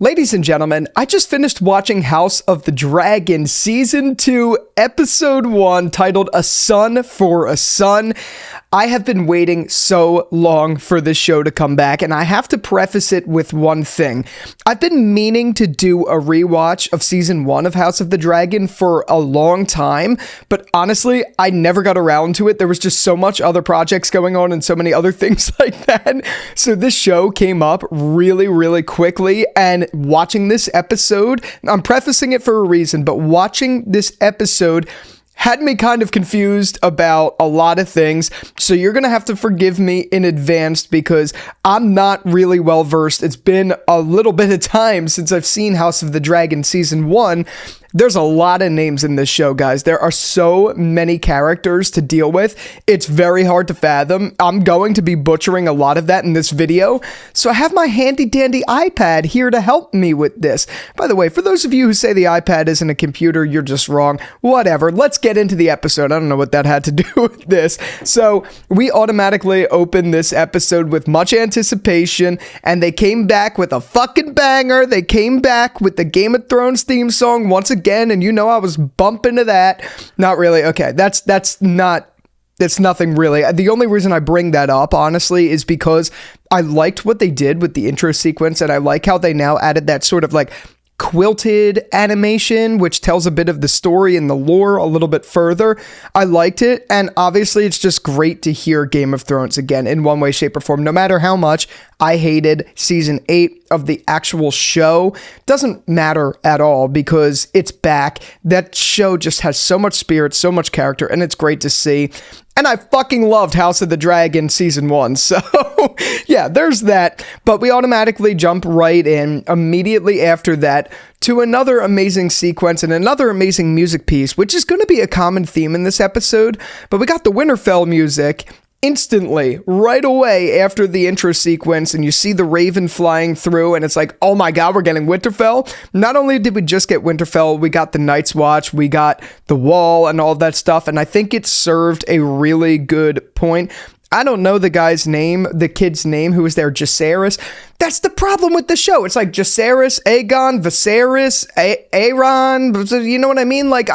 Ladies and gentlemen, I just finished watching House of the Dragon Season 2, Episode 1, titled A Son for a Son. I have been waiting so long for this show to come back, and I have to preface it with one thing. I've been meaning to do a rewatch of Season 1 of House of the Dragon for a long time, but honestly, I never got around to it. There was just so much other projects going on and so many other things like that. So this show came up really quickly, and watching this episode, I'm prefacing it for a reason, but watching this episode had me kind of confused about a lot of things, so you're gonna have to forgive me in advance because I'm not really well versed. It's been a little bit of time since I've seen House of the Dragon Season 1. There's a lot of names in this show, guys. There are so many characters to deal with. It's very hard to fathom. I'm going to be butchering a lot of that in this video, so I have my handy dandy iPad here to help me with this. By the way, for those of you who say the iPad isn't a computer, you're just wrong. Whatever. Let's get into the episode. I don't know what that had to do with this. So we automatically open this episode with much anticipation, and they came back with a fucking banger. They came back with the Game of Thrones theme song once again, and you know I was bumping to that. Not really. Okay, that's nothing really. The only reason I bring that up, honestly, is because I liked what they did with the intro sequence, and I like how they now added that sort of like quilted animation, which tells a bit of the story and the lore a little bit further. I liked it, and obviously it's just great to hear Game of Thrones again in one way, shape, or form. No matter how much I hated season 8 of the actual show, doesn't matter at all because it's back. That show just has so much spirit, so much character, and it's great to see. And I fucking loved House of the Dragon Season 1, so yeah, there's that. But we automatically jump right in immediately after that to another amazing sequence and another amazing music piece, which is going to be a common theme in this episode. But we got the Winterfell music instantly, right away after the intro sequence, and you see the Raven flying through, and it's like, oh my god, we're getting Winterfell. Not only did we just get Winterfell, we got the Night's Watch, we got the Wall, and all that stuff, and I think it served a really good point. I don't know the guy's name, the kid's name who was there, Jacaerys. That's the problem with the show. It's like Jacaerys, Aegon, Viserys, Aeron, you know what I mean? Like,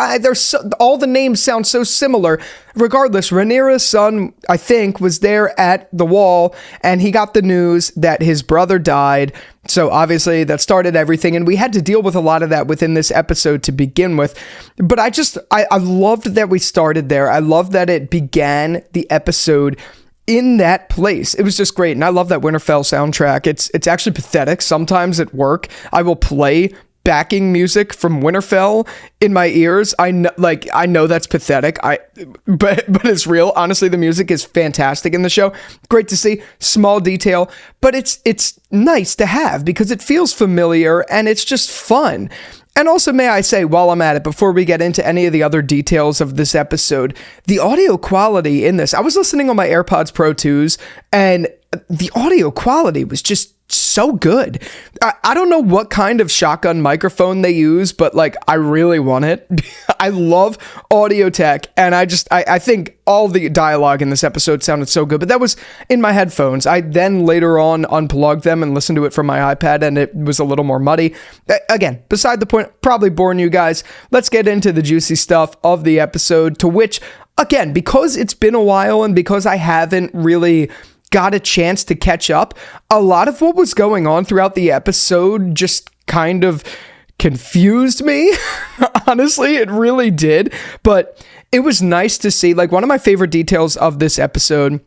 all the names sound so similar. Regardless, Rhaenyra's son, I think, was there at the Wall, and he got the news that his brother died. So obviously that started everything, and we had to deal with a lot of that within this episode to begin with. But I loved that we started there. I love that it began the episode in that place. It was just great, and I love that Winterfell soundtrack. It's actually pathetic. Sometimes at work, I will play backing music from Winterfell in my ears. I know that's pathetic. But it's real. Honestly, the music is fantastic in the show. Great to see. Small detail, but it's nice to have because it feels familiar and it's just fun. And also, may I say, while I'm at it, before we get into any of the other details of this episode, the audio quality in this, I was listening on my AirPods Pro 2s, and the audio quality was just so good. I don't know what kind of shotgun microphone they use, but like, I really want it. I love audio tech, and I think all the dialogue in this episode sounded so good, but that was in my headphones. I then later on unplugged them and listened to it from my iPad, and it was a little more muddy. Again, beside the point, probably boring you guys. Let's get into the juicy stuff of the episode, to which, again, because it's been a while and because I haven't really got a chance to catch up, a lot of what was going on throughout the episode just kind of confused me. Honestly, it really did. But it was nice to see, like, one of my favorite details of this episode,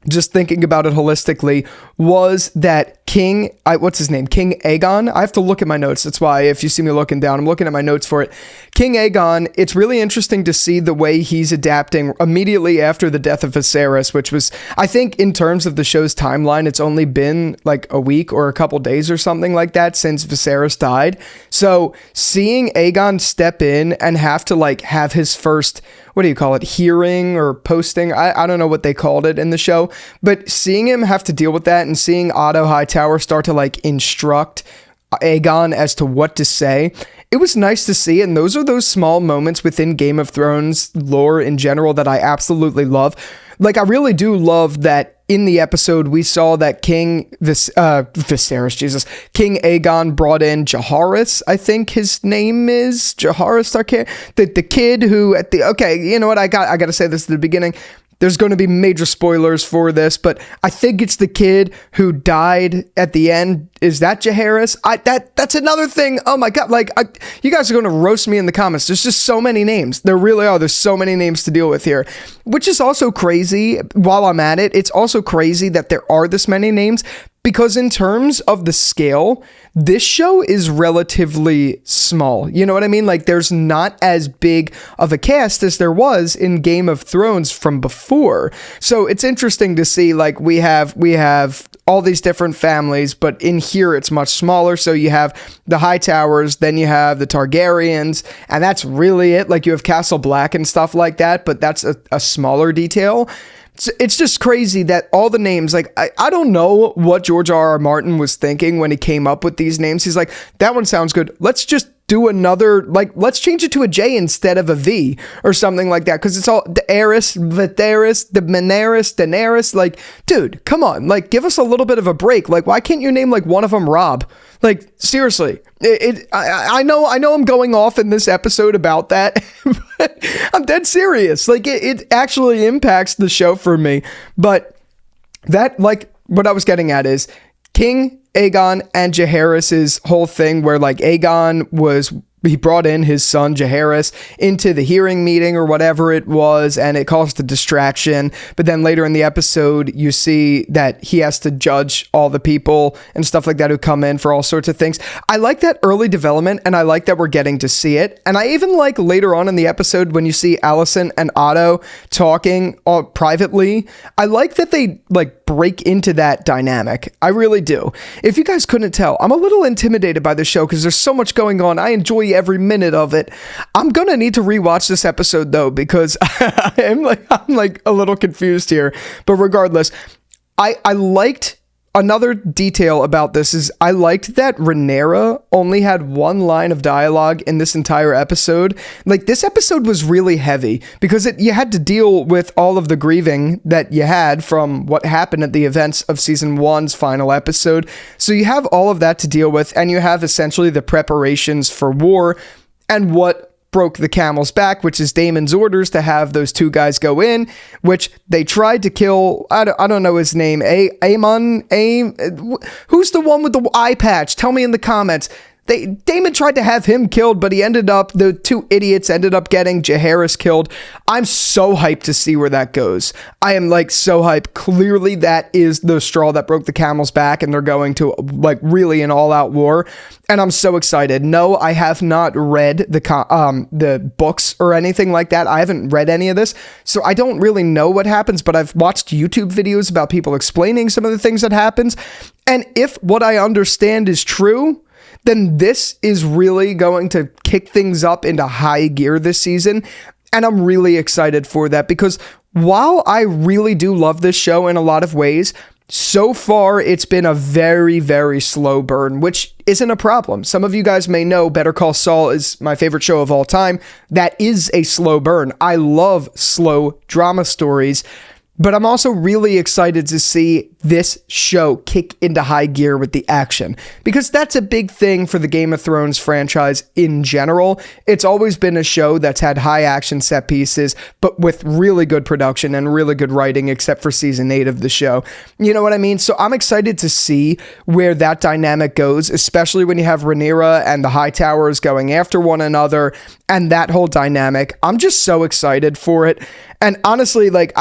just thinking about it holistically, was that King Aegon, I have to look at my notes, that's why if you see me looking down, I'm looking at my notes for it. King Aegon, it's really interesting to see the way he's adapting immediately after the death of Viserys, which was, I think in terms of the show's timeline, it's only been like a week or a couple days or something like that since Viserys died. So seeing Aegon step in and have to like have his first, what do you call it, hearing or posting, I don't know what they called it in the show, but seeing him have to deal with that and seeing Otto Hightower start to like instruct Aegon as to what to say, it was nice to see. And those are those small moments within Game of Thrones lore in general that I absolutely love. Like, I really do love that in the episode, we saw that King Viserys, Jesus, King Aegon brought in Jaehaerys. I think his name is Jaehaerys Targaryen. The kid who you know what? I got to say this at the beginning. There's going to be major spoilers for this, but I think it's the kid who died at the end. Is that Jaehaerys? That's another thing. Oh my God. You guys are going to roast me in the comments. There's just so many names. There really are. There's so many names to deal with here, which is also crazy. While I'm at it, it's also crazy that there are this many names, because in terms of the scale, this show is relatively small. You know what I mean? Like, there's not as big of a cast as there was in Game of Thrones from before. So it's interesting to see, like, we have all these different families, but in here it's much smaller. So you have the Hightowers, then you have the Targaryens, and that's really it. Like, you have Castle Black and stuff like that, but that's a smaller detail. It's just crazy that all the names, like, I don't know what George R.R. Martin was thinking when he came up with these names. He's like, that one sounds good. Let's just do another, like, let's change it to a J instead of a V or something like that. Because it's all Daenerys, Viserys, Daenerys. Like, dude, come on. Like, give us a little bit of a break. Like, why can't you name, like, one of them Rob? Like, seriously, I know I'm going off in this episode about that, but I'm dead serious. Like, it actually impacts the show for me. But that, like, what I was getting at is King Aegon and Jaehaerys' whole thing where, like, he brought in his son Jaehaerys into the hearing meeting or whatever it was, and it caused a distraction. But then later in the episode, you see that he has to judge all the people and stuff like that who come in for all sorts of things. I like that early development, and I like that we're getting to see it. And I even like later on in the episode when you see Alicent and Otto talking privately. I like that they, like, break into that dynamic. I really do. If you guys couldn't tell, I'm a little intimidated by the show because there's so much going on. I enjoy every minute of it. I'm gonna need to rewatch this episode though, because I'm like a little confused here. But regardless, I liked another detail about this is I liked that Rhaenyra only had one line of dialogue in this entire episode. Like, this episode was really heavy because you had to deal with all of the grieving that you had from what happened at the events of season 1's final episode. So you have all of that to deal with, and you have essentially the preparations for war and what broke the camel's back, which is Daemon's orders to have those two guys go in, which they tried to kill. I don't know his name. Who's the one with the eye patch? Tell me in the comments. Daemon tried to have him killed, but the two idiots ended up getting Jaehaerys killed. I'm so hyped to see where that goes. I am, like, so hyped. Clearly that is the straw that broke the camel's back, and they're going to, like, really an all-out war. And I'm so excited. No, I have not read the books or anything like that. I haven't read any of this, so I don't really know what happens, but I've watched YouTube videos about people explaining some of the things that happens. And if what I understand is true, then this is really going to kick things up into high gear this season. And I'm really excited for that, because while I really do love this show in a lot of ways, so far it's been a very, very slow burn, which isn't a problem. Some of you guys may know Better Call Saul is my favorite show of all time. That is a slow burn. I love slow drama stories. But I'm also really excited to see this show kick into high gear with the action, because that's a big thing for the Game of Thrones franchise in general. It's always been a show that's had high action set pieces, but with really good production and really good writing, except for season 8 of the show. You know what I mean? So I'm excited to see where that dynamic goes, especially when you have Rhaenyra and the Hightowers going after one another and that whole dynamic. I'm just so excited for it. And honestly, like,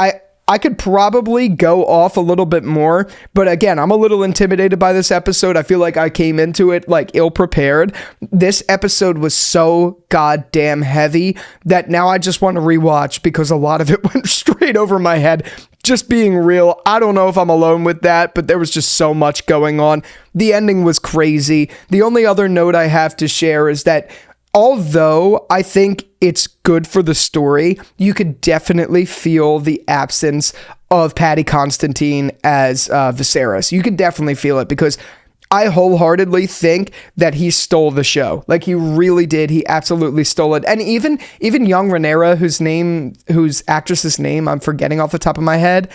I could probably go off a little bit more, but again, I'm a little intimidated by this episode. I feel like I came into it, like, ill-prepared. This episode was so goddamn heavy that now I just want to rewatch, because a lot of it went straight over my head. Just being real, I don't know if I'm alone with that, but there was just so much going on. The ending was crazy. The only other note I have to share is that although I think it's good for the story, you could definitely feel the absence of Paddy Considine as Viserys. You could definitely feel it, because I wholeheartedly think that he stole the show. Like, he really did. He absolutely stole it. And even young Rhaenyra, whose actress's name I'm forgetting off the top of my head,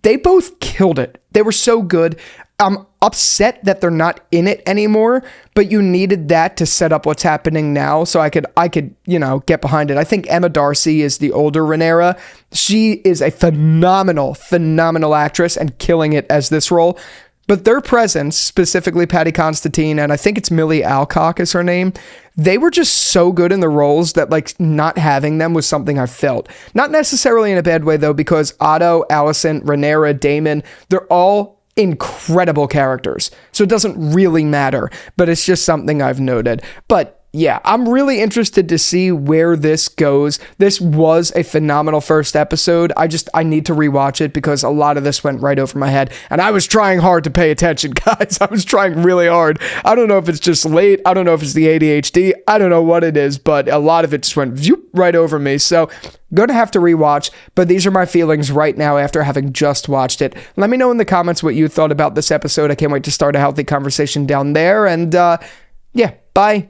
they both killed it. They were so good. I'm upset that they're not in it anymore, but you needed that to set up what's happening now, so I could, get behind it. I think Emma Darcy is the older Rhaenyra. She is a phenomenal actress and killing it as this role. But their presence, specifically Patty Constantine, and I think it's Millie Alcock is her name, they were just so good in the roles that, like, not having them was something I felt. Not necessarily in a bad way, though, because Otto, Alicent, Rhaenyra, Daemon, they're all incredible characters. So it doesn't really matter, but it's just something I've noted. But yeah, I'm really interested to see where this goes. This was a phenomenal first episode. I need to rewatch it because a lot of this went right over my head. And I was trying hard to pay attention, guys. I was trying really hard. I don't know if it's just late. I don't know if it's the ADHD. I don't know what it is, but a lot of it just went right over me. So going to have to rewatch, but these are my feelings right now after having just watched it. Let me know in the comments what you thought about this episode. I can't wait to start a healthy conversation down there. And yeah, bye.